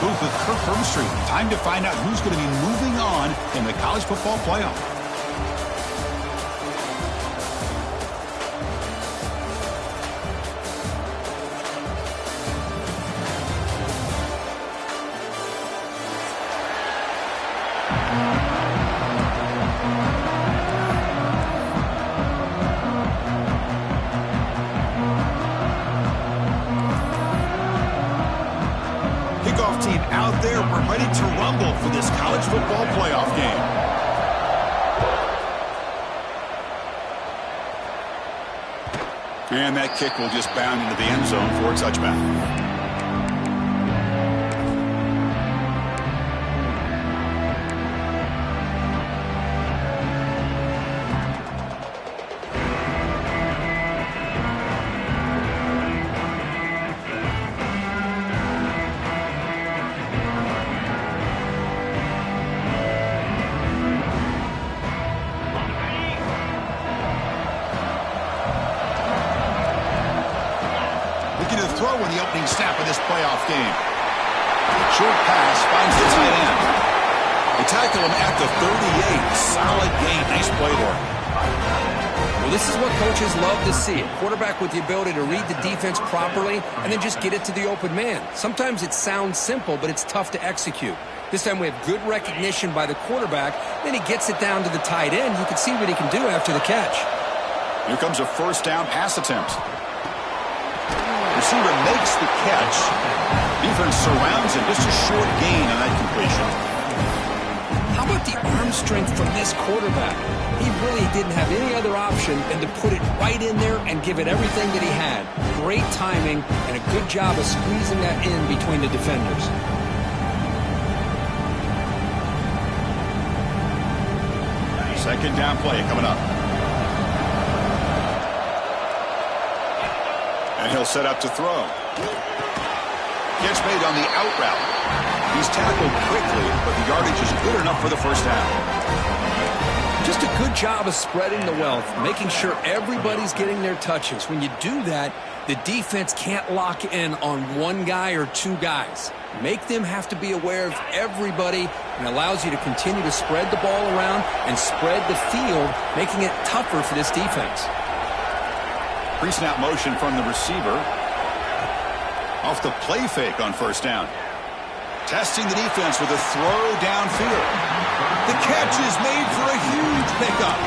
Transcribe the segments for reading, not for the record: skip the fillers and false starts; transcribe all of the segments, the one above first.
booth with Kirk Herbstreit. Time to find out who's going to be moving on in the college football playoff. Kickoff team out there. We're ready to rumble for this college football playoff game. And that kick will just bound into the end zone for a touchback. Throw in the opening snap of this playoff game. Short pass finds the tight end. They tackle him at the 38. Solid gain. Nice play there. Well, this is what coaches love to see. A quarterback with the ability to read the defense properly and then just get it to the open man. Sometimes it sounds simple, but it's tough to execute. This time we have good recognition by the quarterback. Then he gets it down to the tight end. You can see what he can do after the catch. Here comes a first down pass attempt. Receiver makes the catch. Defense surrounds him. Just a short gain on that completion. How about the arm strength from this quarterback? He really didn't have any other option than to put it right in there and give it everything that he had. Great timing and a good job of squeezing that in between the defenders. Second down play coming up. And he'll set up to throw. Catch made on the out route. He's tackled quickly, but the yardage is good enough for the first down. Just a good job of spreading the wealth, making sure everybody's getting their touches. When you do that, the defense can't lock in on one guy or two guys. Make them have to be aware of everybody and allows you to continue to spread the ball around and spread the field, making it tougher for this defense. Pre-snap motion from the receiver. Off the play fake on first down. Testing the defense with a throw downfield. The catch is made for a huge pickup.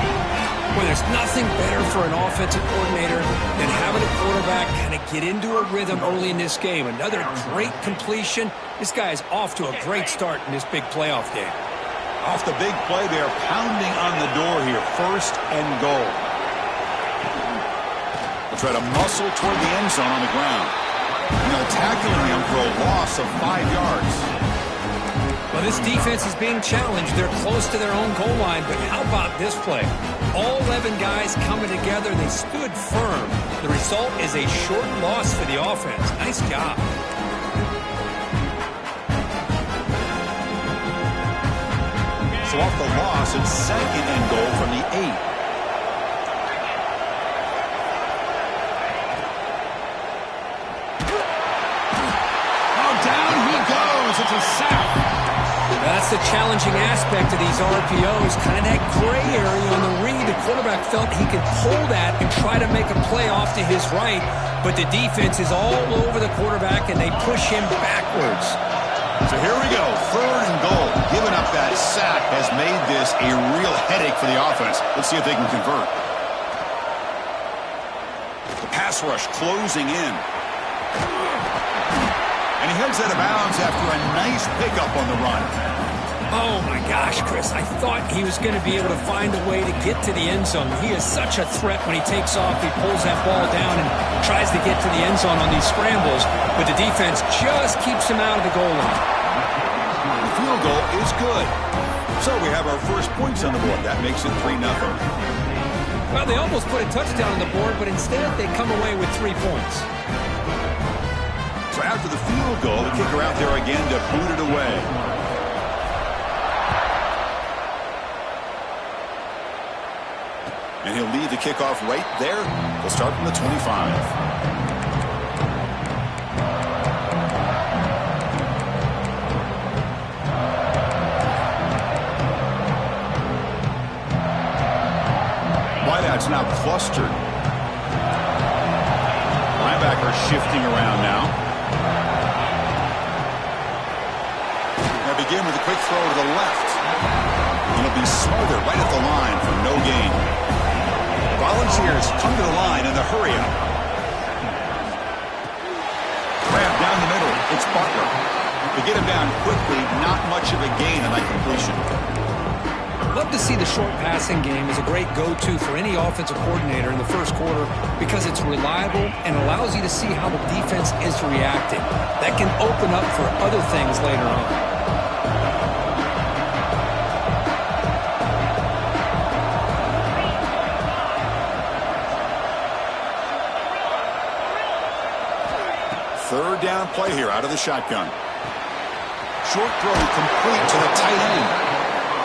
Well, there's nothing better for an offensive coordinator than having a quarterback kind of get into a rhythm early in this game. Another great completion. This guy is off to a great start in this big playoff game. Off the big play, they're pounding on the door here. First and goal. Try to muscle toward the end zone on the ground. Tackling him for a loss of 5 yards. Well, this defense is being challenged. They're close to their own goal line, but how about this play? All 11 guys coming together. They stood firm. The result is a short loss for the offense. Nice job. So off the loss, it's second and goal from the 8. It's a sack. That's the challenging aspect of these RPOs, kind of that gray area on the read. The quarterback felt he could pull that and try to make a play off to his right, but the defense is all over the quarterback, and they push him backwards. So here we go, third and goal. Giving up that sack has made this a real headache for the offense. Let's see if they can convert. The pass rush closing in. And he heads out of bounds after a nice pickup on the run. Oh, my gosh, Chris. I thought he was going to be able to find a way to get to the end zone. He is such a threat when he takes off. He pulls that ball down and tries to get to the end zone on these scrambles. But the defense just keeps him out of the goal line. The field goal is good. So we have our first points on the board. That makes it 3-0. Well, they almost put a touchdown on the board, but instead they come away with 3 points. So after the field goal, the kicker out there again to boot it away. And he'll lead the kickoff right there. He'll start from the 25. defense now clustered. Linebacker shifting around now. They begin with a quick throw to the left. It'll be smothered right at the line for no gain. Volunteers come to the line in the hurry-up. Grab down the middle. It's Butler. To get him down quickly, not much of a gain on that completion. Love to see the short passing game as a great go-to for any offensive coordinator in the first quarter because it's reliable and allows you to see how the defense is reacting. That can open up for other things later on. Third down play here out of the shotgun. Short throw complete to the tight end.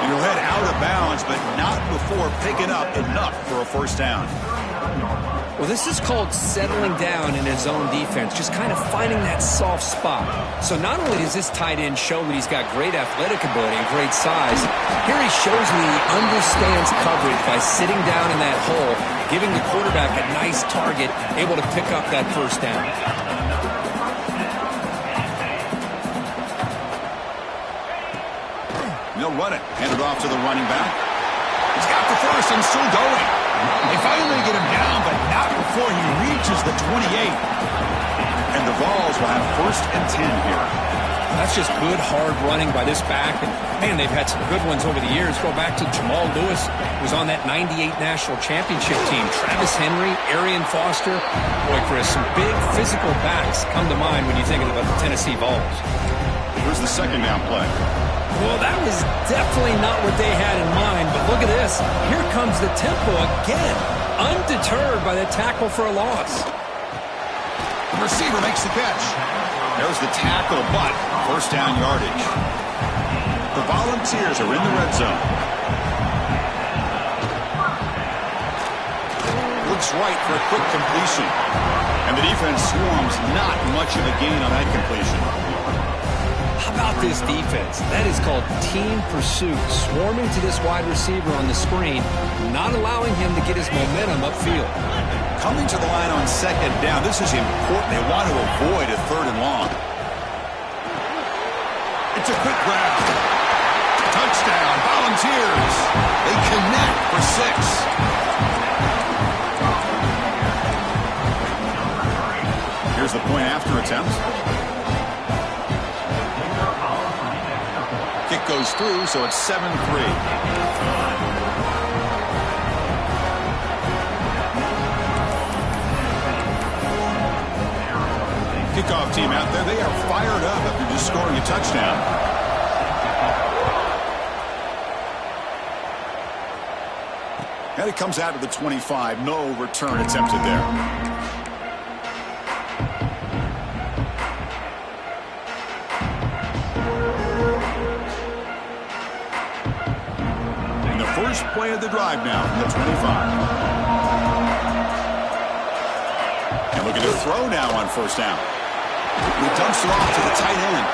And he'll head out of bounds, but not before picking up enough for a first down. Well, this is called settling down in his own defense, just kind of finding that soft spot. So not only does this tight end show that he's got great athletic ability and great size, here he shows me he understands coverage by sitting down in that hole, giving the quarterback a nice target, able to pick up that first down. They'll run it. Hand it off to the running back. He's got the first and still going. They finally get him down, but not before he reaches the 28. And the Vols will have first and 10 here. That's just good, hard running by this back. And, man, they've had some good ones over the years. Go back to Jamal Lewis, who was on that 98 National Championship team. Travis Henry, Arian Foster. Boy, Chris, some big physical backs come to mind when you think about the Tennessee Vols. Here's the second down play. Well, that was definitely not what they had in mind, but look at this. Here comes the tempo again, undeterred by the tackle for a loss. The receiver makes the catch. There's the tackle, but first down yardage. The Volunteers are in the red zone. Looks right for a quick completion. And the defense swarms, not much of a gain on that completion. How about this defense? That is called team pursuit. Swarming to this wide receiver on the screen, not allowing him to get his momentum upfield. Coming to the line on second down, this is important. They want to avoid a third and long. It's a quick grab. Touchdown, Volunteers. They connect for 6. Here's the point after attempt. Kick goes through, so it's 7-3. Kickoff team out there, they are fired up after just scoring a touchdown. And it comes out of the 25. No return attempted there. First play of the drive now from the 25. And looking to throw now on first down. He dumps it off to the tight end.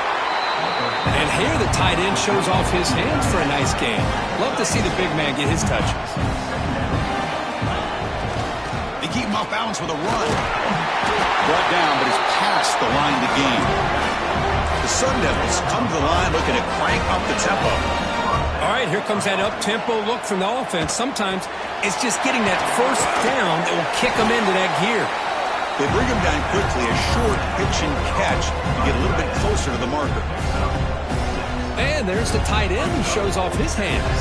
And here the tight end shows off his hands for a nice gain. Love to see the big man get his touches. They keep him off balance with a run. Brought down, but he's past the line to gain. The Sun Devils come to the line looking to crank up the tempo. All right, here comes that up-tempo look from the offense. Sometimes it's just getting that first down that will kick them into that gear. They bring him down quickly, a short pitch and catch to get a little bit closer to the marker. And there's the tight end who shows off his hands.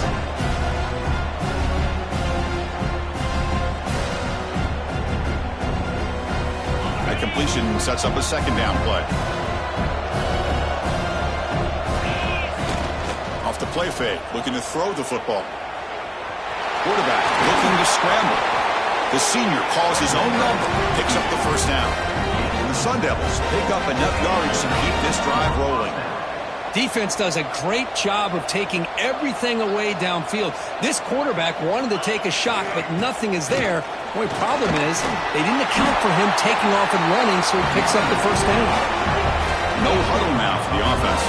That completion sets up a second down play. Off the play fake, looking to throw the football. Quarterback looking to scramble. The senior calls his own number, picks up the first down. And the Sun Devils pick up enough yardage to keep this drive rolling. Defense does a great job of taking everything away downfield. This quarterback wanted to take a shot, but nothing is there. The only problem is they didn't account for him taking off and running, so he picks up the first down. No huddle now for the offense.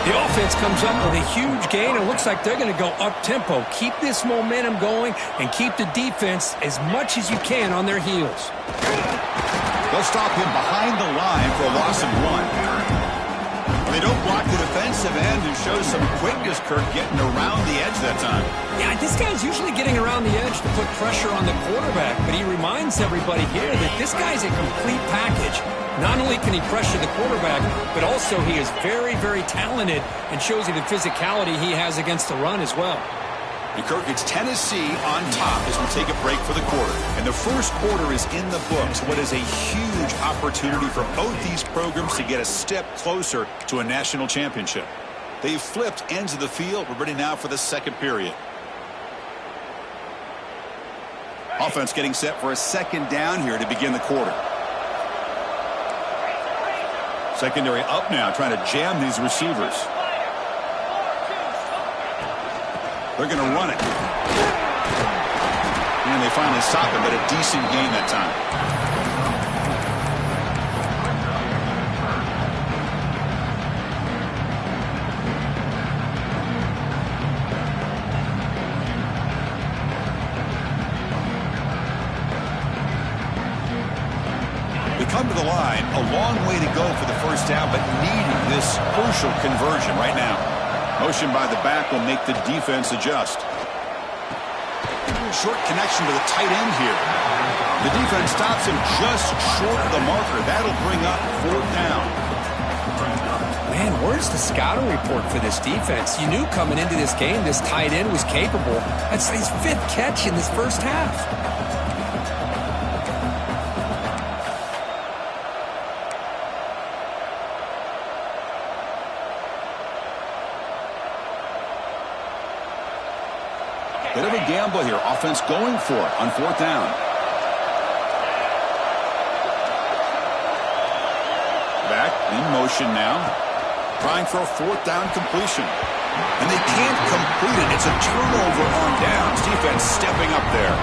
The offense comes up with a huge gain. It looks like they're going to go up-tempo. Keep this momentum going and keep the defense as much as you can on their heels. They'll stop him behind the line for a loss of 1. They don't block the defensive end, who shows some quickness, Kirk, getting around the edge that time. Yeah, this guy's usually getting around the edge to put pressure on the quarterback, but he reminds everybody here that this guy's a complete package. Not only can he pressure the quarterback, but also he is very, very talented and shows you the physicality he has against the run as well. And Kirk, it's Tennessee on top as we take a break for the quarter. And the first quarter is in the books. What is a huge opportunity for both these programs to get a step closer to a national championship. They've flipped ends of the field. We're ready now for the second period. Offense getting set for a second down here to begin the quarter. Secondary up now, trying to jam these receivers. They're going to run it. And they finally stop him, but a decent gain that time. They come to the line, a long way to go for the first down, but needing this crucial conversion right now. Motion by the back will make the defense adjust. Short connection to the tight end here. The defense stops him just short of the marker. That'll bring up 4th down. Man, where's the scouting report for this defense? You knew coming into this game this tight end was capable. That's his 5th catch in this first half. Bit of a gamble here. Offense going for it on 4th down. Back in motion now. Trying for a 4th down completion. And they can't complete it. It's a turnover on downs. Defense stepping up there.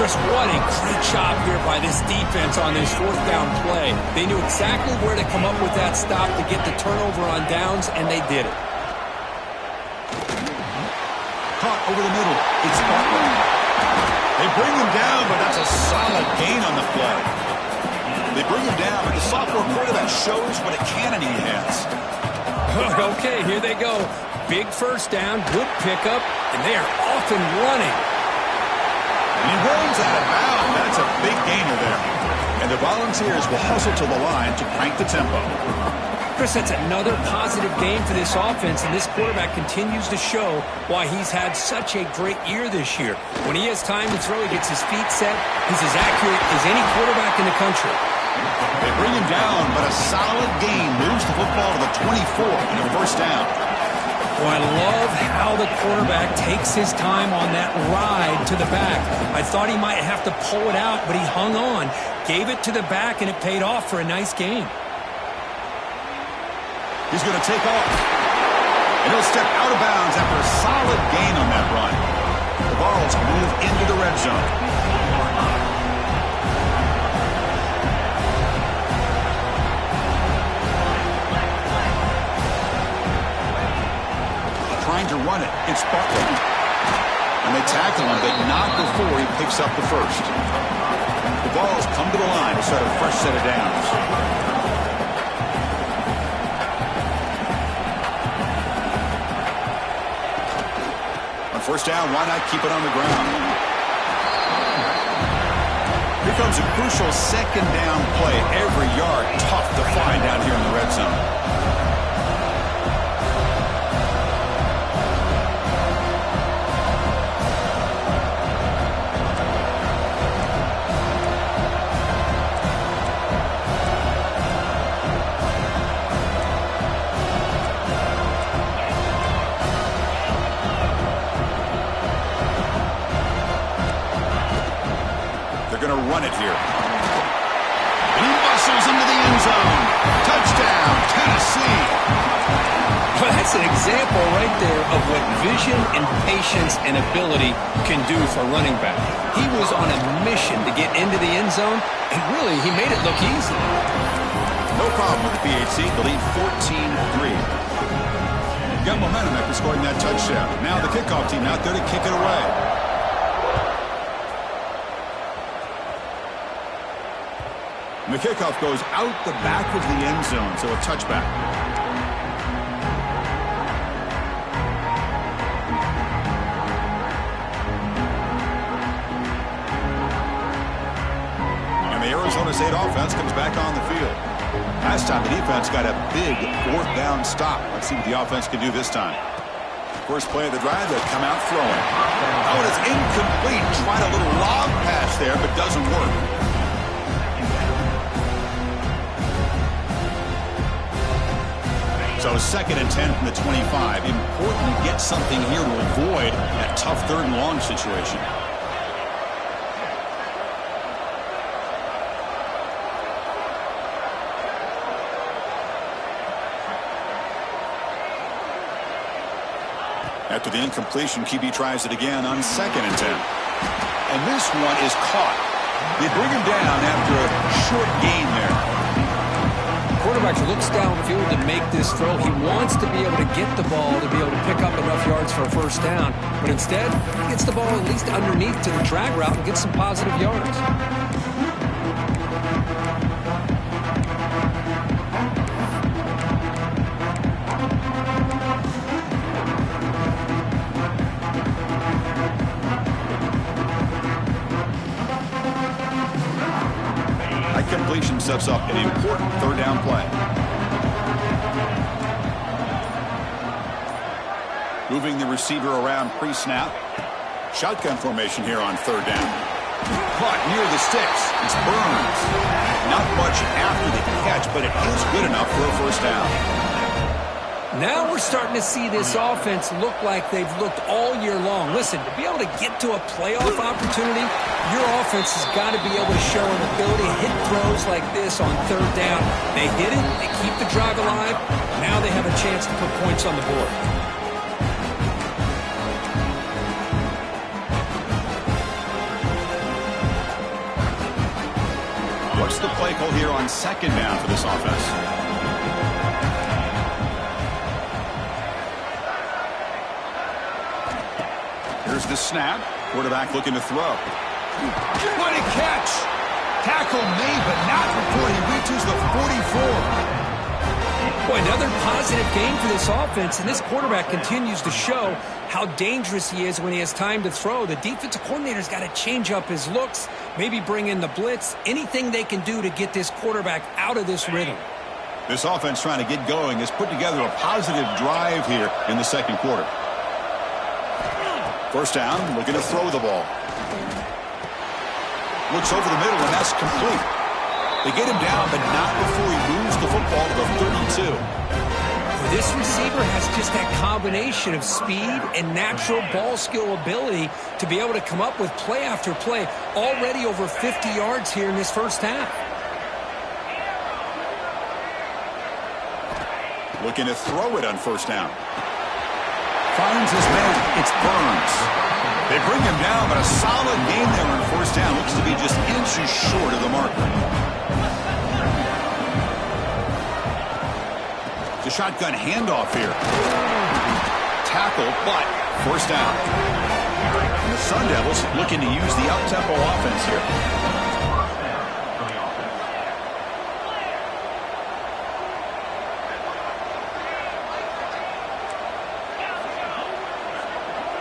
Chris, what a great job here by this defense on this 4th down play. They knew exactly where to come up with that stop to get the turnover on downs, and they did it. Caught over the middle. It's Bartlett. They bring him down, but that's a solid gain on the play. They bring him down, but the sophomore quarterback shows what a cannon he has. Okay, here they go. Big first down, good pickup, and they are off and running. And he rolls out of bounds. That's a big gainer there. And the Volunteers will hustle to the line to crank the tempo. Chris, that's another positive game for this offense, and this quarterback continues to show why he's had such a great year this year. When he has time to throw, he gets his feet set. He's as accurate as any quarterback in the country. They bring him down, but a solid gain moves the football to the 24 and a first down. Well, I love how the quarterback takes his time on that ride to the back. I thought he might have to pull it out, but he hung on, gave it to the back, and it paid off for a nice gain. He's going to take off. And he'll step out of bounds after a solid gain on that run. The Vols move into the red zone. Trying to run it. It's Bartlett. And they tackle him, but not before he picks up the first. The Vols come to the line to start a fresh set of downs. First down, why not keep it on the ground? Here comes a crucial second down play. Every yard tough to find down here in the red zone. Run it here. And he muscles into the end zone. Touchdown, Tennessee. Well, that's an example right there of what vision and patience and ability can do for a running back. He was on a mission to get into the end zone, and really, he made it look easy. No problem with the PHC. The lead 14-3. got momentum after scoring that touchdown. Now the kickoff team out there to kick it away. And the kickoff goes out the back of the end zone, so a touchback. Arizona State offense comes back on the field. Last time the defense got a big fourth down stop. Let's see what the offense can do this time. First play of the drive, they come out throwing. Oh, and it's incomplete. Tried a little lob pass there, but doesn't work. So 2nd and 10 from the 25. Important to get something here to avoid that tough 3rd and long situation. After the incompletion, QB tries it again on 2nd and 10. And this one is caught. They bring him down after a short gain there. Quarterback looks downfield to make this throw. He wants to be able to get the ball to be able to pick up enough yards for a first down. But instead, he gets the ball at least underneath to the drag route and gets some positive yards. Completion sets up an important 3rd down play. Moving the receiver around pre-snap. Shotgun formation here on 3rd down. Caught near the sticks. It's Burns. Not much after the catch, but it is good enough for a first down. Now we're starting to see this offense look like they've looked all year long. Listen, to be able to get to a playoff opportunity, your offense has got to be able to show an ability to hit throws like this on 3rd down. They hit it, they keep the drive alive. Now they have a chance to put points on the board. What's the play call here on 2nd down for this offense? Here's the snap. Quarterback looking to throw. What a catch! Tackle made, but not before he reaches the 44. Boy, another positive game for this offense, and this quarterback continues to show how dangerous he is when he has time to throw. The defensive coordinator's got to change up his looks, maybe bring in the blitz, anything they can do to get this quarterback out of this rhythm. This offense trying to get going has put together a positive drive here in the 2nd quarter. First down, looking to throw the ball. Looks over the middle, and that's complete. They get him down, but not before he moves the football to the 32. This receiver has just that combination of speed and natural ball skill ability to be able to come up with play after play. Already over 50 yards here in this first half. Looking to throw it on first down. Finds his man. It's Burns. They bring him down, but a solid game there on first down. Looks to be just inches short of the marker. The shotgun handoff here. Tackle, but first down. And the Sun Devils looking to use the up-tempo offense here.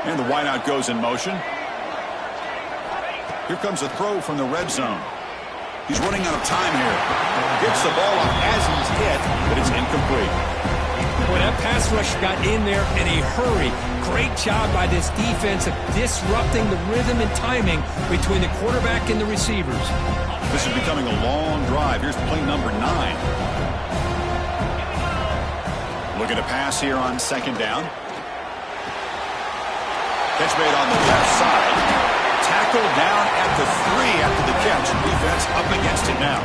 And the wideout goes in motion. Here comes a throw from the red zone. He's running out of time here. Gets the ball up as he's hit, but it's incomplete. Boy, that pass rush got in there in a hurry. Great job by this defense of disrupting the rhythm and timing between the quarterback and the receivers. This is becoming a long drive. Here's play number 9. Looking to pass here on 2nd down. Catch made on the left side. Tackled down at the 3 after the catch. Defense up against it now.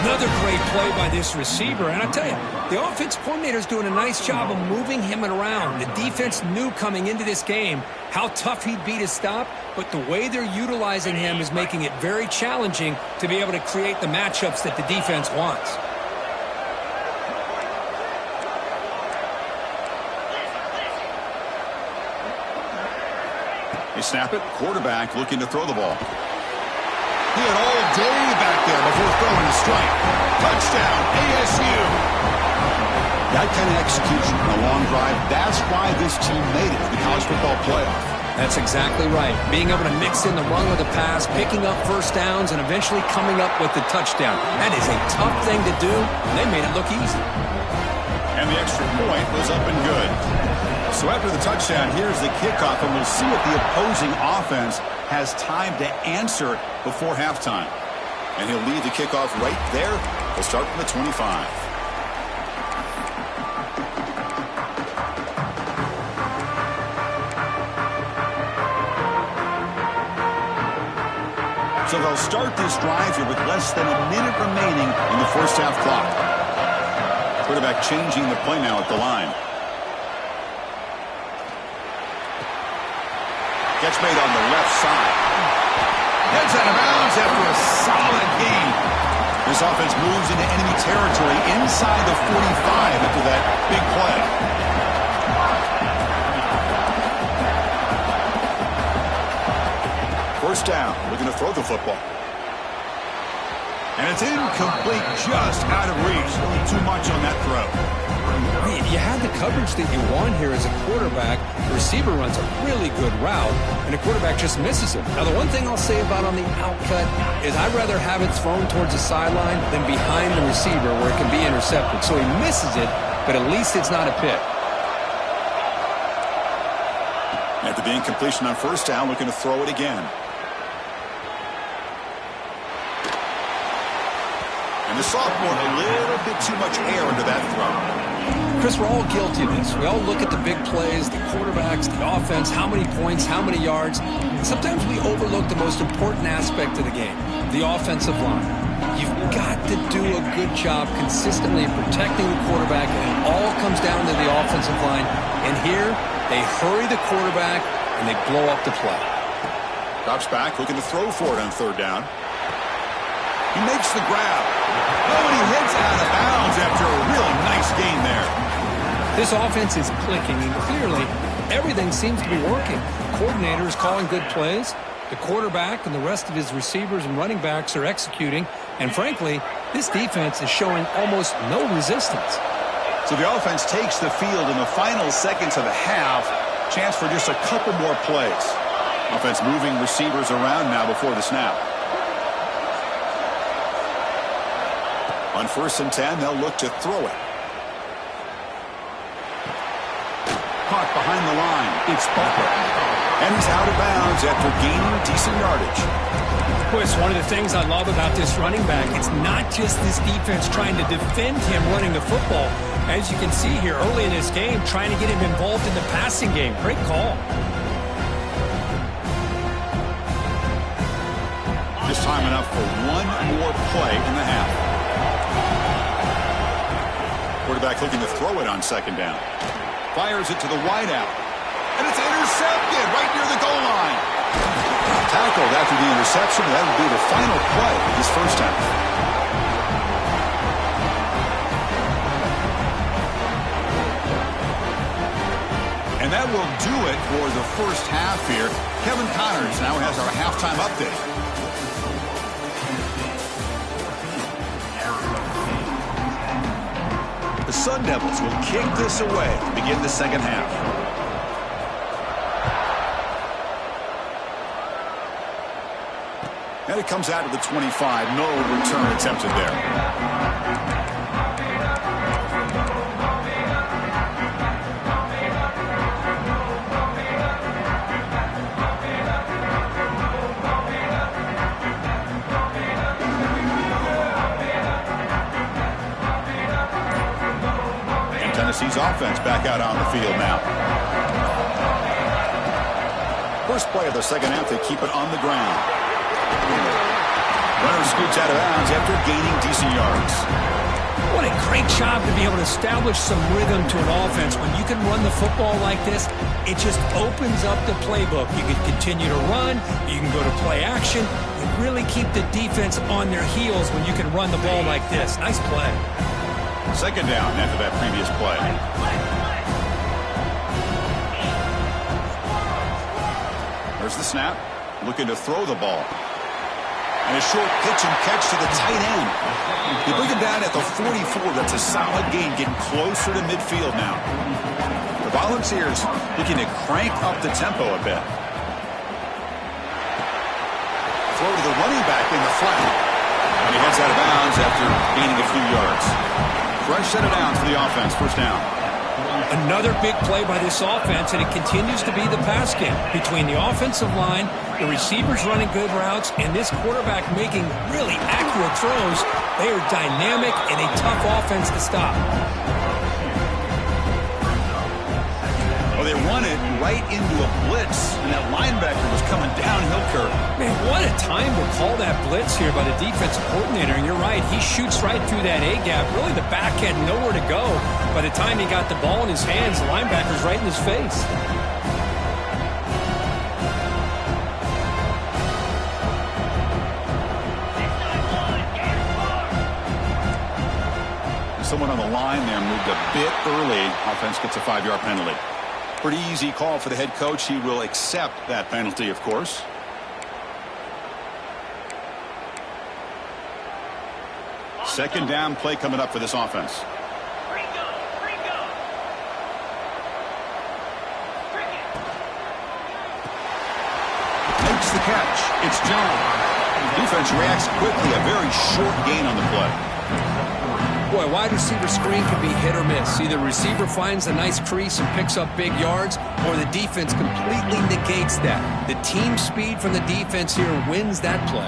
Another great play by this receiver. And I tell you, the offense coordinator's doing a nice job of moving him around. The defense knew coming into this game how tough he'd be to stop, but the way they're utilizing him is making it very challenging to be able to create the matchups that the defense wants. They snap it. Quarterback looking to throw the ball. He had all day back there before throwing a strike. Touchdown, ASU. That kind of execution on a long drive, that's why this team made it to the college football playoff. That's exactly right. Being able to mix in the run with the pass, picking up first downs, and eventually coming up with the touchdown. That is a tough thing to do, and they made it look easy. And the extra point was up and good. So after the touchdown, here's the kickoff, and we'll see if the opposing offense has time to answer before halftime. And he'll lead the kickoff right there. He'll start from the 25. So they'll start this drive here with less than a minute remaining in the first half clock. Quarterback changing the play now at the line. Gets made on the left side. Heads out of bounds after a solid gain. This offense moves into enemy territory inside the 45 after that big play. First down, looking to throw the football. And it's incomplete, just out of reach. Really too much on that throw. You had the coverage that you want here as a quarterback. The receiver runs a really good route, and the quarterback just misses it. Now, the one thing I'll say about on the outcut is I'd rather have it thrown towards the sideline than behind the receiver where it can be intercepted. So he misses it, but at least it's not a pick. After the incompletion on first down, looking to throw it again. And the sophomore, a little bit too much air into that throw. Chris, we're all guilty of this. We all look at the big plays, the quarterbacks, the offense, how many points, how many yards. And sometimes we overlook the most important aspect of the game, the offensive line. You've got to do a good job consistently protecting the quarterback, and it all comes down to the offensive line. And here, they hurry the quarterback, and they blow up the play. Drops back, looking to throw for it on third down. He makes the grab. Oh, and he hits out of bounds after a really nice gain there. This offense is clicking, and clearly everything seems to be working. The coordinator is calling good plays. The quarterback and the rest of his receivers and running backs are executing. And frankly, this defense is showing almost no resistance. So the offense takes the field in the final seconds of the half. Chance for just a couple more plays. Offense moving receivers around now before the snap. On 1st and 10, they'll look to throw it. Caught behind the line. It's Butler. And he's out of bounds after gaining decent yardage. Chris, one of the things I love about this running back, it's not just this defense trying to defend him running the football. As you can see here early in this game, trying to get him involved in the passing game. Great call. Just time enough for one more play in the half. Quarterback looking to throw it on second down. Fires it to the wideout. And it's intercepted right near the goal line. Tackled after the interception. That would be the final play of this first half. And that will do it for the first half here. Kevin Connors now has our halftime update. The Sun Devils will kick this away to begin the second half. And it comes out of the 25. No return attempted there. Tennessee's offense back out on the field now. First play of the second half, they keep it on the ground. Runner scoots out of bounds after gaining decent yards. What a great job to be able to establish some rhythm to an offense. When you can run the football like this, it just opens up the playbook. You can continue to run, you can go to play action, and really keep the defense on their heels when you can run the ball like this. Nice play. Second down after that previous play. They're There's the snap. Looking to throw the ball. And a short pitch and catch to the tight end. You bring him down at the 44. That's a solid gain, getting closer to midfield now. The Volunteers looking to crank up the tempo a bit. Throw to the running back in the flat. And he heads out of bounds after gaining a few yards. Fresh set of downs for the offense. First down. Another big play by this offense, and it continues to be the pass game between the offensive line, the receivers running good routes, and this quarterback making really accurate throws. They are dynamic and a tough offense to stop. Well, they run it right into a blitz, and that linebacker was coming downhill, Kirk. Man, what a time to call that blitz here by the defensive coordinator. And you're right, he shoots right through that A-gap. Really, the back had nowhere to go. By the time he got the ball in his hands, the linebacker's right in his face. Someone on the line there moved a bit early. Offense gets a 5-yard penalty. Pretty easy call for the head coach. He will accept that penalty, of course. Second down play coming up for this offense. Makes the catch. It's John. Defense reacts quickly. A very short gain on the play. Boy, wide receiver screen can be hit or miss. Either receiver finds a nice crease and picks up big yards, or the defense completely negates that. The team speed from the defense here wins that play.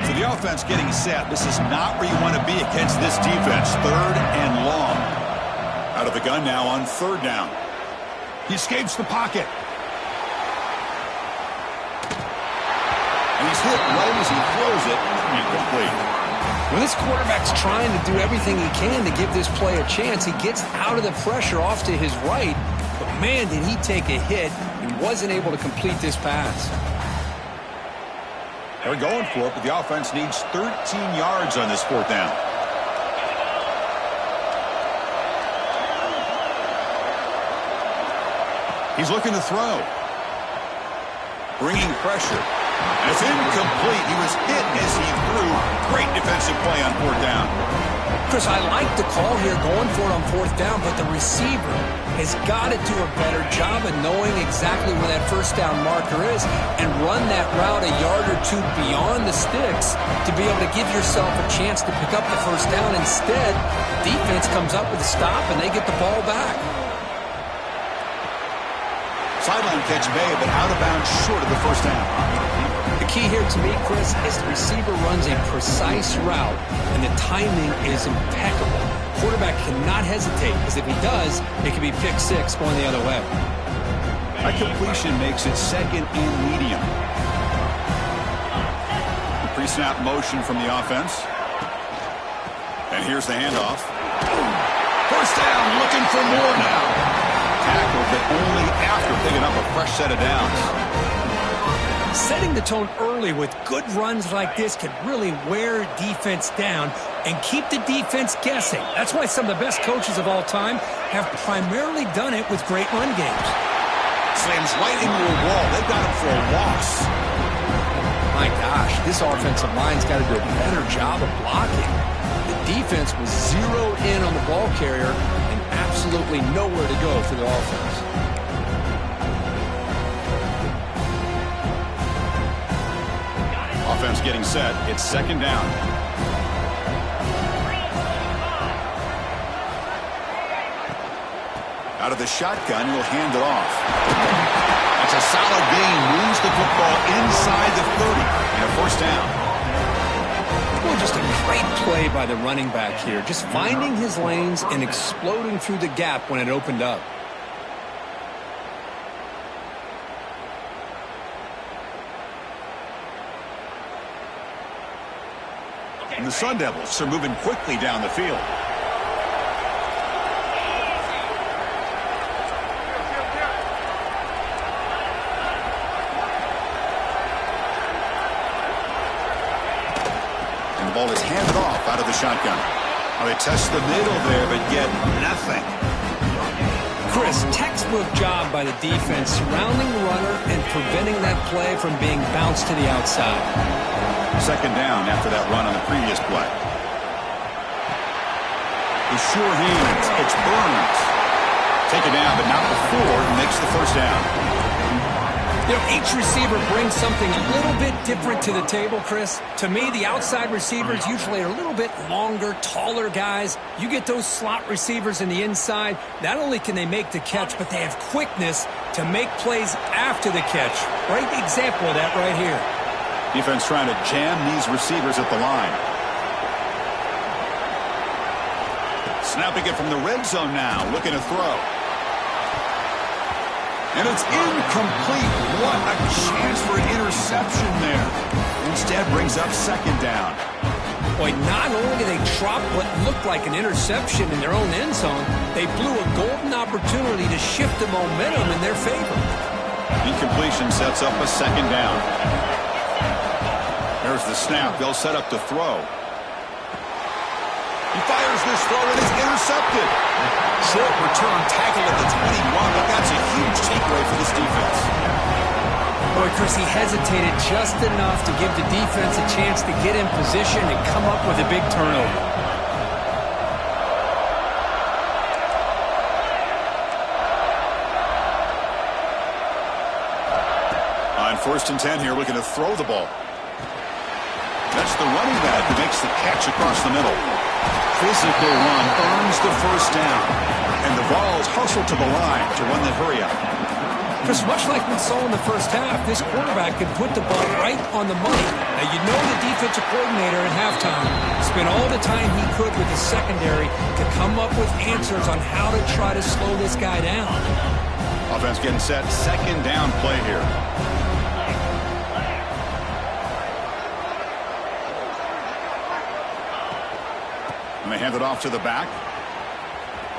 So the offense getting set. This is not where you want to be against this defense. Third and long. Out of the gun now on third down. He escapes the pocket. And he's hit right as he throws it. Incomplete. When this quarterback's trying to do everything he can to give this play a chance, he gets out of the pressure off to his right. But man, did he take a hit. He wasn't able to complete this pass. They're going for it, but the offense needs 13 yards on this fourth down. He's looking to throw. Bringing pressure. And it's incomplete. He was hit as he threw. Great defensive play on fourth down. Chris, I like the call here going for it on fourth down, but the receiver has got to do a better job of knowing exactly where that first down marker is and run that route a yard or two beyond the sticks to be able to give yourself a chance to pick up the first down. Instead, defense comes up with a stop and they get the ball back. Sideline catch made, but out of bounds short of the first down. The key here to me, Chris, is the receiver runs a precise route, and the timing is impeccable. Quarterback cannot hesitate, because if he does, it could be pick six going the other way. That completion makes it second and medium. Pre-snap motion from the offense. And here's the handoff. First down, looking for more now. Tackle, but only after picking up a fresh set of downs. Setting the tone early with good runs like this can really wear defense down and keep the defense guessing. That's why some of the best coaches of all time have primarily done it with great run games. Slams right into a wall. They've got him for a loss. My gosh, this offensive line's got to do a better job of blocking. The defense was zeroed in on the ball carrier and absolutely nowhere to go for the offense. Offense getting set. It's second down. Out of the shotgun, he'll hand it off. That's a solid gain. Moves the football inside the 30 and a first down. Well, just a great play by the running back here. Just finding his lanes and exploding through the gap when it opened up. And the Sun Devils are moving quickly down the field. And the ball is handed off out of the shotgun. Well, they test the middle there, but get nothing. Chris, textbook job by the defense surrounding the runner and preventing that play from being bounced to the outside. Second down after that run on the previous play. The sure hands. It's Burns. Taken down, but not before he makes the first down. You know, each receiver brings something a little bit different to the table, Chris. To me, the outside receivers usually are a little bit longer, taller guys. You get those slot receivers in the inside, not only can they make the catch, but they have quickness to make plays after the catch. Great example of that right here. Defense trying to jam these receivers at the line. Snapping it from the red zone now, looking to throw. And it's incomplete. What a chance for an interception there. Instead brings up second down. Boy, not only did they drop what looked like an interception in their own end zone, they blew a golden opportunity to shift the momentum in their favor. Incompletion sets up a second down. There's the snap. They'll set up to throw. He fires this throw and it's intercepted. Short return tackle at the 21, but that's a huge takeaway for this defense. Boy, Chris, he hesitated just enough to give the defense a chance to get in position and come up with a big turnover. On 1st and 10 here, looking to throw the ball. That's the running back who makes the catch across the middle. Physical run earns the first down. And the Vols hustle to the line to run the hurry up. Chris, much like we saw in the first half, this quarterback could put the ball right on the money. Now, you know the defensive coordinator at halftime spent all the time he could with the secondary to come up with answers on how to try to slow this guy down. Offense getting set. Second down play here. And they hand it off to the back.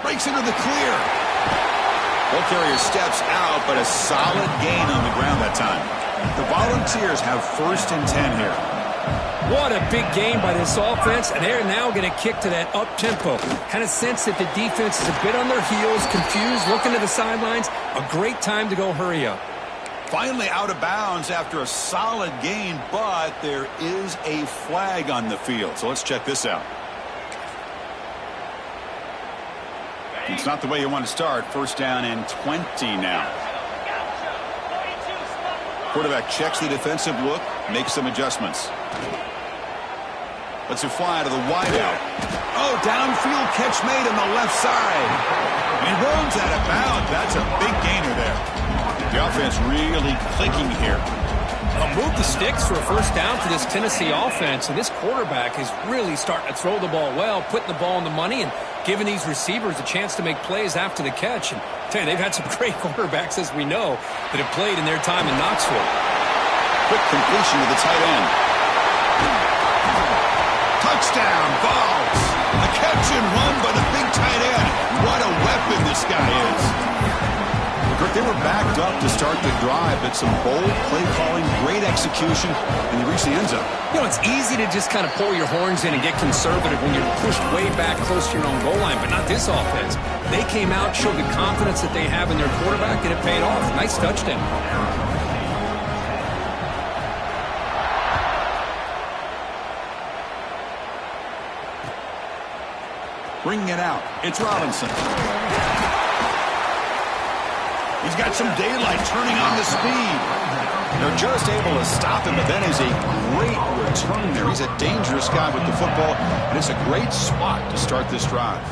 Breaks into the clear. Ball carrier steps out, but a solid gain on the ground that time. The Volunteers have 1st and 10 here. What a big game by this offense, and they're now going to kick to that up-tempo. Kind of sense that the defense is a bit on their heels, confused, looking to the sidelines. A great time to go hurry up. Finally out of bounds after a solid gain, but there is a flag on the field. So let's check this out. It's not the way you want to start. 1st down and 20 now. Quarterback checks the defensive look, makes some adjustments. Lets it fly to the wideout. Oh, downfield catch made on the left side. And he runs out of bounds. That's a big gainer there. The offense really clicking here. Move the sticks for a first down for this Tennessee offense, and this quarterback is really starting to throw the ball well, putting the ball on the money and giving these receivers a chance to make plays after the catch. And tell you, they've had some great quarterbacks, as we know, that have played in their time in Knoxville. Quick completion to the tight end. Touchdown, Vols. A catch and run by the big tight end. What a weapon this guy is. They were backed up to start the drive, but some bold play calling, great execution, and they reached the end zone. You know, it's easy to just kind of pull your horns in and get conservative when you're pushed way back close to your own goal line, but not this offense. They came out, showed the confidence that they have in their quarterback, and it paid off. Nice touchdown. Bringing it out, it's Robinson. He's got some daylight, turning on the speed. They're just able to stop him, but that is a great return there. He's a dangerous guy with the football, and it's a great spot to start this drive.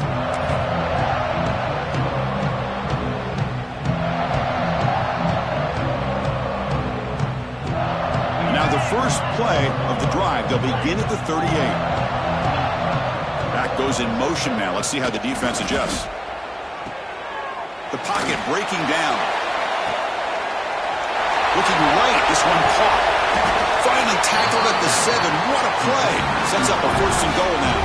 Now the first play of the drive, they'll begin at the 38. Back goes in motion now. Let's see how the defense adjusts. The pocket breaking down. Looking right, this one caught. Finally tackled at the 7. What a play. Sets up a 1st and goal now.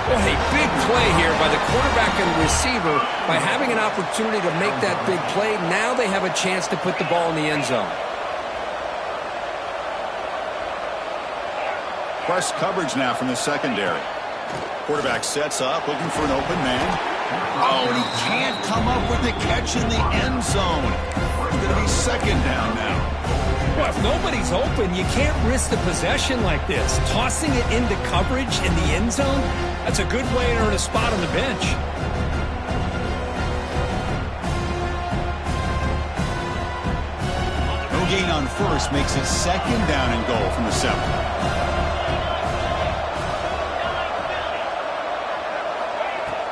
What a big play here by the quarterback and the receiver. By having an opportunity to make that big play, now they have a chance to put the ball in the end zone. Press coverage now from the secondary. Quarterback sets up, looking for an open man. Oh, and he can't come up with the catch in the end zone. It's going to be second down now. Well, if nobody's open, you can't risk the possession like this. Tossing it into coverage in the end zone, that's a good way to earn a spot on the bench. No gain on first makes it second down and goal from the 7.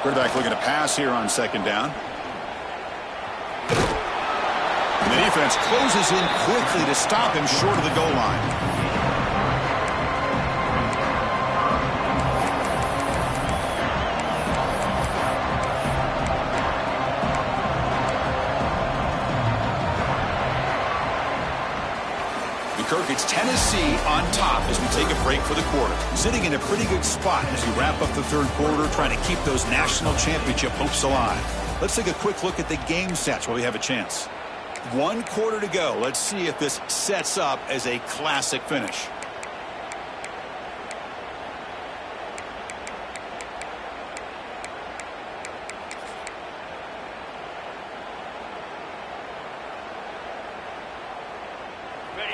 Quarterback looking to pass here on second down. And the defense closes in quickly to stop him short of the goal line. Kirk, it's Tennessee on top as we take a break for the quarter. Sitting in a pretty good spot as we wrap up the third quarter, trying to keep those national championship hopes alive. Let's take a quick look at the game stats while we have a chance. 1 quarter to go. Let's see if this sets up as a classic finish.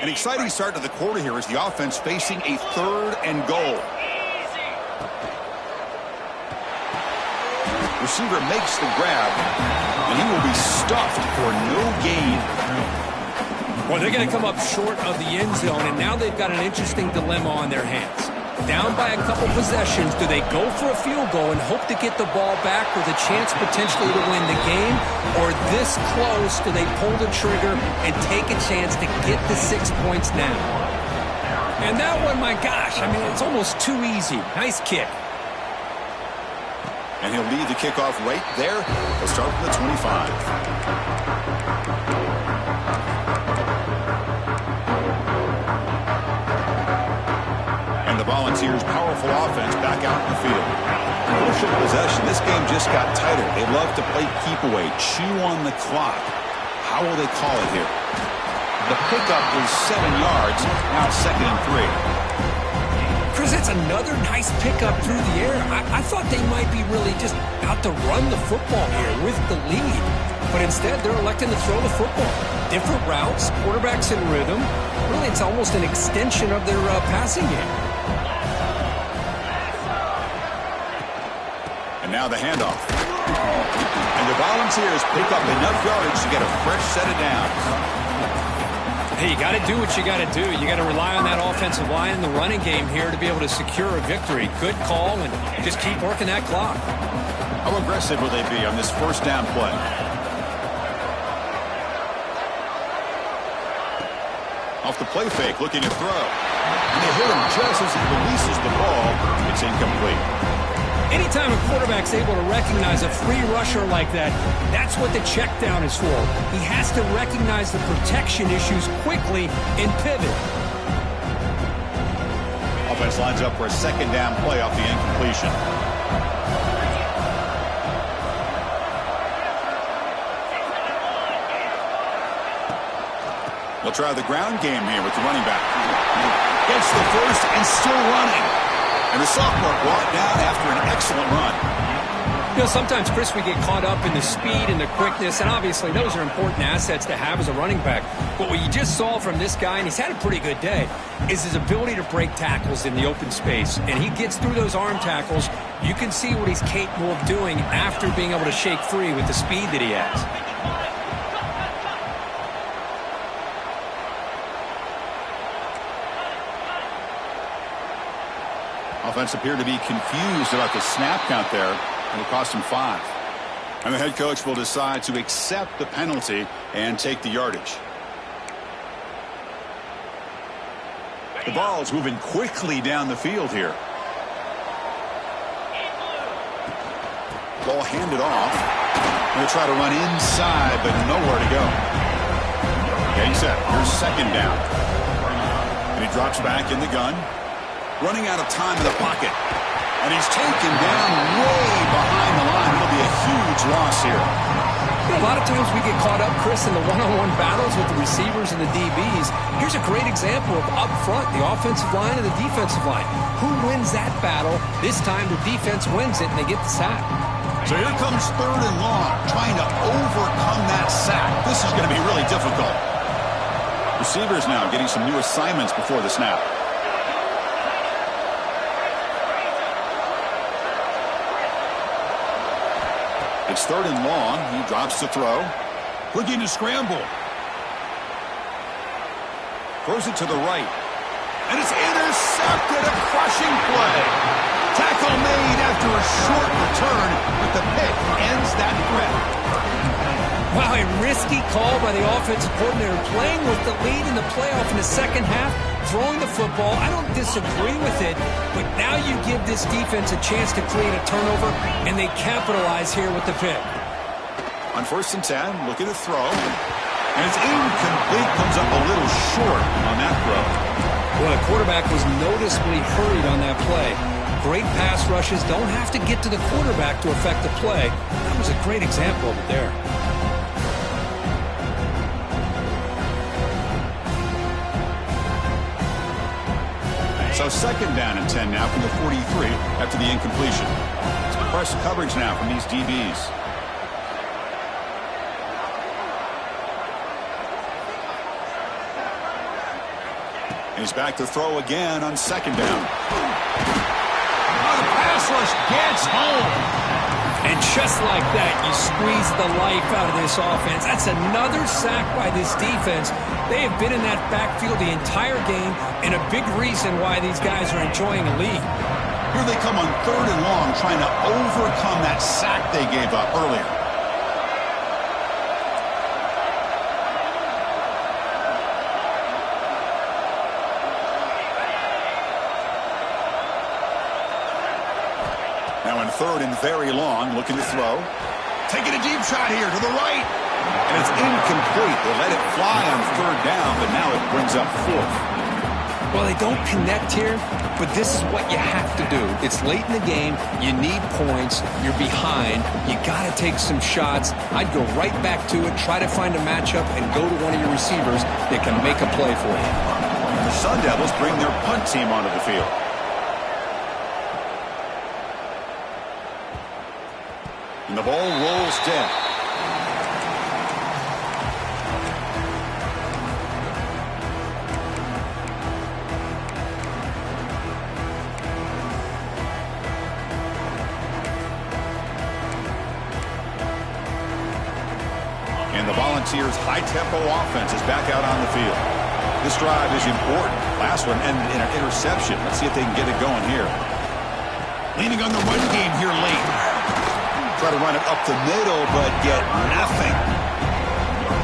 An exciting start to the quarter here as the offense facing a 3rd and goal. Receiver makes the grab, and he will be stuffed for no gain. Well, they're going to come up short of the end zone, and now they've got an interesting dilemma on their hands. Down by a couple possessions, do they go for a field goal and hope to get the ball back with a chance potentially to win the game? Or this close, do they pull the trigger and take a chance to get the 6 points now? And that one, my gosh, I mean, it's almost too easy. Nice kick. And he'll lead the kickoff right there. He'll start from the 25. The Volunteers' powerful offense back out in the field. Crucial possession. This game just got tighter. They love to play keep away, chew on the clock. How will they call it here? The pickup was 7 yards. Now it's 2nd and 3. Chris, that's another nice pickup through the air. I thought they might be really just out to run the football here with the lead. But instead, they're electing to throw the football. Different routes, quarterbacks in rhythm. Really, it's almost an extension of their passing game. Now the handoff. And the Volunteers pick up enough yardage to get a fresh set of downs. Hey, you got to do what you got to do. You got to rely on that offensive line in the running game here to be able to secure a victory. Good call, and just keep working that clock. How aggressive will they be on this 1st down play? Off the play fake, looking to throw. And they hit him just as he releases the ball. It's incomplete. Anytime a quarterback's able to recognize a free rusher like that, that's what the check down is for. He has to recognize the protection issues quickly and pivot. Offense lines up for a 2nd down play off the incompletion. They'll try the ground game here with the running back. Gets the first and still running. And the sophomore brought down after an excellent run. You know, sometimes, Chris, we get caught up in the speed and the quickness, and obviously those are important assets to have as a running back. But what you just saw from this guy, and he's had a pretty good day, is his ability to break tackles in the open space. And he gets through those arm tackles. You can see what he's capable of doing after being able to shake free with the speed that he has. Offense appeared to be confused about the snap count there. It'll cost him 5. And the head coach will decide to accept the penalty and take the yardage. The ball's moving quickly down the field here. Ball handed off. They'll try to run inside, but nowhere to go. Getting set. Here's 2nd down. And he drops back in the gun. Running out of time in the pocket. And he's taken down way behind the line. It'll be a huge loss here. A lot of times we get caught up, Chris, in the one-on-one battles with the receivers and the DBs. Here's a great example of up front, the offensive line and the defensive line. Who wins that battle? This time the defense wins it, and they get the sack. So here comes 3rd and long, trying to overcome that sack. This is going to be really difficult. Receivers now getting some new assignments before the snap. It's 3rd and long. He drops to throw. Looking to scramble. Throws it to the right. And it's intercepted. A crushing play. Tackle made after a short return, but the pick ends that threat. Wow, a risky call by the offensive coordinator, playing with the lead in the playoff in the second half, throwing the football. I don't disagree with it, but now you give this defense a chance to create a turnover, and they capitalize here with the pick. On 1st and 10, looking to throw. And it's incomplete, comes up a little short on that throw. Well, the quarterback was noticeably hurried on that play. Great pass rushes don't have to get to the quarterback to affect the play. That was a great example of it there. So 2nd down and 10 now from the 43 after the incompletion. Some press coverage now from these DBs. And he's back to throw again on 2nd down. Oh, the pass rush gets home. And just like that, you squeeze the life out of this offense. That's another sack by this defense. They have been in that backfield the entire game, and a big reason why these guys are enjoying a lead. Here they come on 3rd and long, trying to overcome that sack they gave up earlier. Now in 3rd and very long, looking to throw. Taking a deep shot here to the right. And it's incomplete. They let it fly on 3rd down, but now it brings up 4th. Well, they don't connect here, but this is what you have to do. It's late in the game. You need points. You're behind. You got to take some shots. I'd go right back to it, try to find a matchup, and go to one of your receivers that can make a play for you. The Sun Devils bring their punt team onto the field. And the ball rolls dead. And the Volunteers' high-tempo offense is back out on the field. This drive is important. Last one ended in an interception. Let's see if they can get it going here. Leaning on the run game here late. Try to run it up the middle, but get nothing.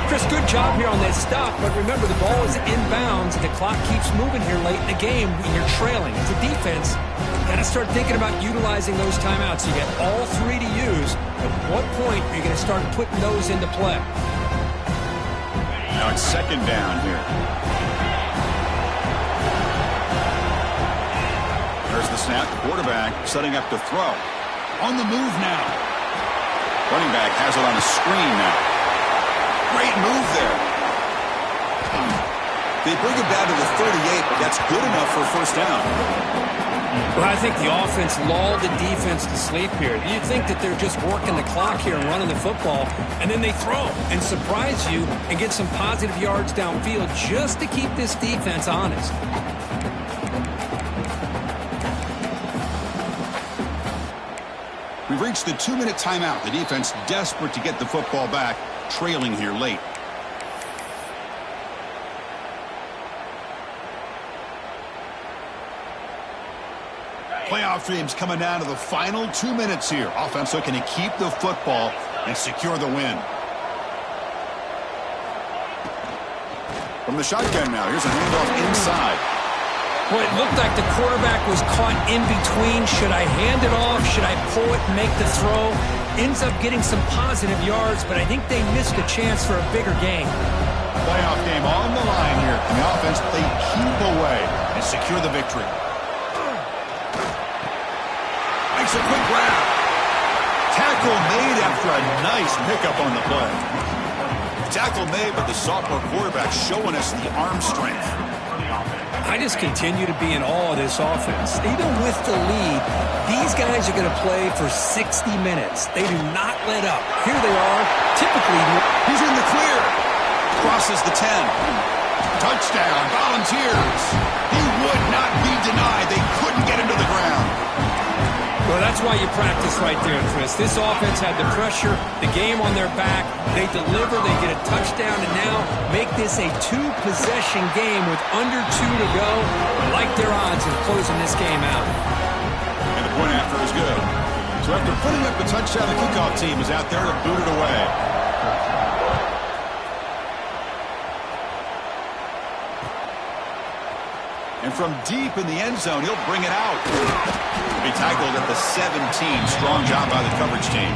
Chris, good job here on that stop, but remember the ball is inbounds and the clock keeps moving here late in the game when you're trailing. As a defense, you got to start thinking about utilizing those timeouts. You get all 3 to use. At what point are you going to start putting those into play? Now it's 2nd down here. There's the snap. Quarterback setting up to throw. On the move now. Running back has it on a screen now. Great move there. They bring him down to the 38, but that's good enough for a 1st down. Well, I think the offense lulled the defense to sleep here. You think that they're just working the clock here and running the football, and then they throw and surprise you and get some positive yards downfield just to keep this defense honest. We've reached the 2-minute timeout. The defense desperate to get the football back, trailing here late. Playoff dreams coming down to the final 2 minutes here. Offense looking to keep the football and secure the win. From the shotgun now, here's a handoff inside. Well, it looked like the quarterback was caught in between. Should I hand it off? Should I pull it and make the throw? Ends up getting some positive yards, but I think they missed a chance for a bigger gain. Playoff game on the line here. And the offense, they keep away and secure the victory. Makes a quick grab. Tackle Tackle made after a nice pickup on the play. Tackle made, but the sophomore quarterback showing us the arm strength. I just continue to be in awe of this offense. Even with the lead, these guys are going to play for 60 minutes. They do not let up. Here they are, typically. He's in the clear. Crosses the 10. Touchdown, Volunteers. He would not be denied. They couldn't get him to the ground. Well, that's why you practice right there, Chris. This offense had the pressure, the game on their back. They deliver, they get a touchdown, and now make this a two-possession game with under 2 to go. I like their odds of closing this game out. And the point after is good. So after putting up the touchdown, the kickoff team is out there to boot it away. And from deep in the end zone, he'll bring it out. He'll be tackled at the 17. Strong job by the coverage team.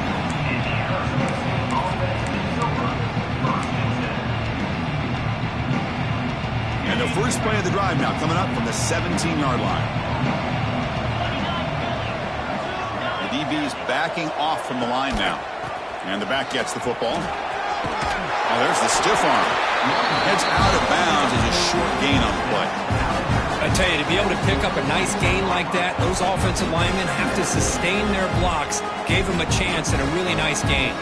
And the first play of the drive now coming up from the 17-yard line. The DB's backing off from the line now. And the back gets the football. Oh, there's the stiff arm. Heads out of bounds as a short gain on the play. I tell you, to be able to pick up a nice gain like that, those offensive linemen have to sustain their blocks. Gave them a chance and a really nice gain.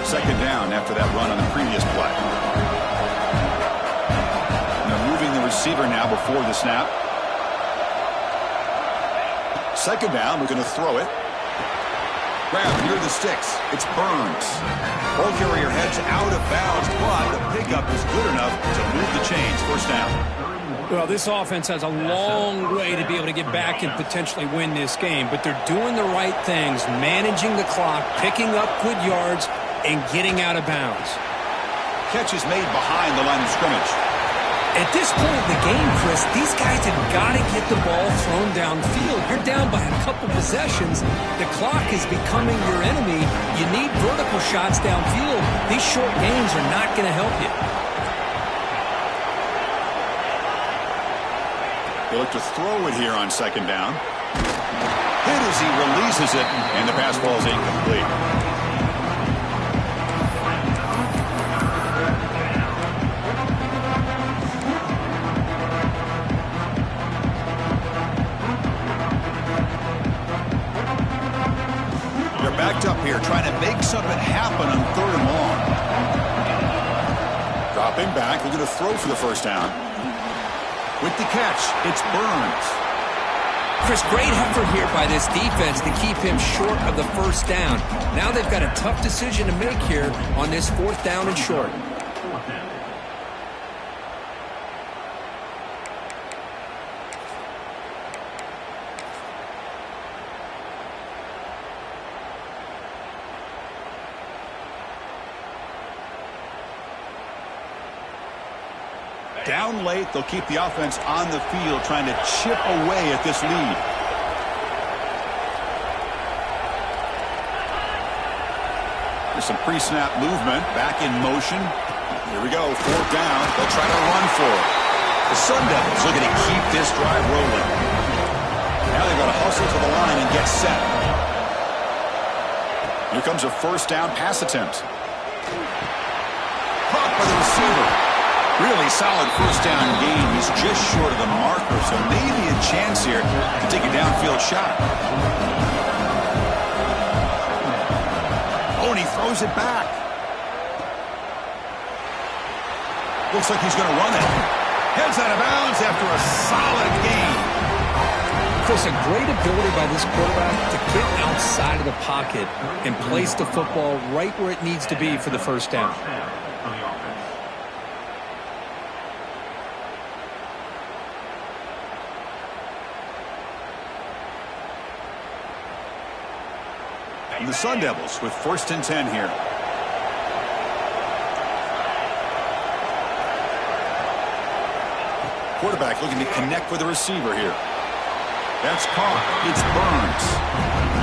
Second down after that run on the previous play. Now moving the receiver now before the snap. Second down, we're going to throw it. Grab near the sticks. It's Burns. Ball carrier heads out of bounds, but the pickup is good enough to move the chains. First down. Well, this offense has a long way to be able to get back and potentially win this game, but they're doing the right things, managing the clock, picking up good yards, and getting out of bounds. Catch is made behind the line of scrimmage. At this point in the game, Chris, these guys have got to get the ball thrown downfield. You're down by a couple possessions. The clock is becoming your enemy. You need vertical shots downfield. These short gains are not going to help you. They look to throw it here on second down. Hit as he releases it, and the pass ball is incomplete. Backed up here, trying to make something happen on third and long. Dropping back, looking to throw for the first down. With the catch, it's Burns. Chris, great effort here by this defense to keep him short of the first down. Now they've got a tough decision to make here on this fourth down and short. Down late, they'll keep the offense on the field, trying to chip away at this lead. There's some pre-snap movement, back in motion. Here we go, fourth down. They'll try to run for it. The Sun Devils looking to keep this drive rolling. Now they've got to hustle to the line and get set. Here comes a first down pass attempt. Caught by the receiver. Really solid first down gain. He's just short of the marker, so maybe a chance here to take a downfield shot. Oh, and he throws it back. Looks like he's going to run it. Heads out of bounds after a solid gain. Chris, a great ability by this quarterback to get outside of the pocket and place the football right where it needs to be for the first down. And the Sun Devils with first and 10 here. Quarterback looking to connect with the receiver here. That's caught. It's Burns.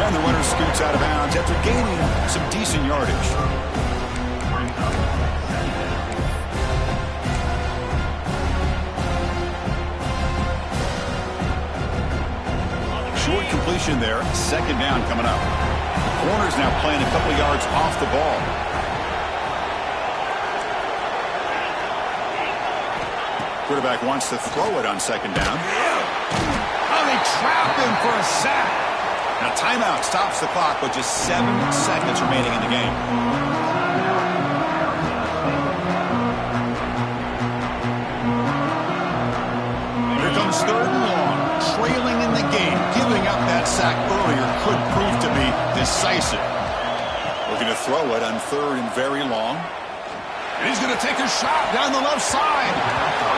And the runner scoots out of bounds after gaining some decent yardage. Short completion motion there. Second down coming up. Corner's now playing a couple of yards off the ball. Quarterback wants to throw it on second down. Oh, they trap him for a sack. Now timeout stops the clock with just 7 seconds remaining in the game. Here comes third and long. Trailing in the game. Giving up that sack earlier could prove to be decisive. Looking to throw it on third and very long. And he's going to take a shot down the left side.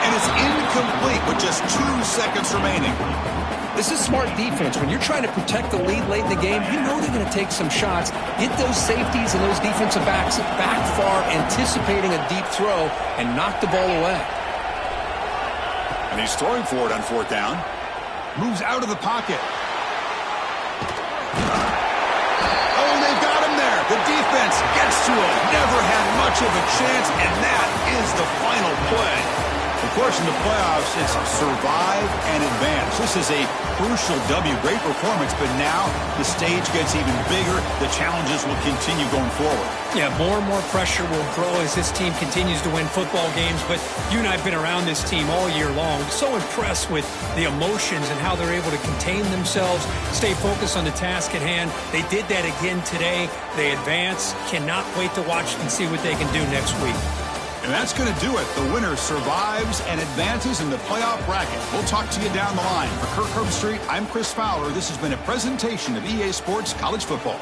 And it's incomplete with just 2 seconds remaining. This is smart defense. When you're trying to protect the lead late in the game, you know they're going to take some shots, get those safeties and those defensive backs back far, anticipating a deep throw, and knock the ball away. And he's throwing for it on fourth down. Moves out of the pocket. Oh, they've got him there. The defense gets to him. Never had much of a chance, and that is the final play. Of course, in the playoffs, it's survive and advance. This is a crucial W. Great performance, but now the stage gets even bigger. The challenges will continue going forward. Yeah, more and more pressure will grow as this team continues to win football games, but you and I have been around this team all year long. So impressed with the emotions and how they're able to contain themselves, stay focused on the task at hand. They did that again today. They advance. Cannot wait to watch and see what they can do next week. And that's going to do it. The winner survives and advances in the playoff bracket. We'll talk to you down the line. For Kirk Herbstreit, I'm Chris Fowler. This has been a presentation of EA Sports College Football.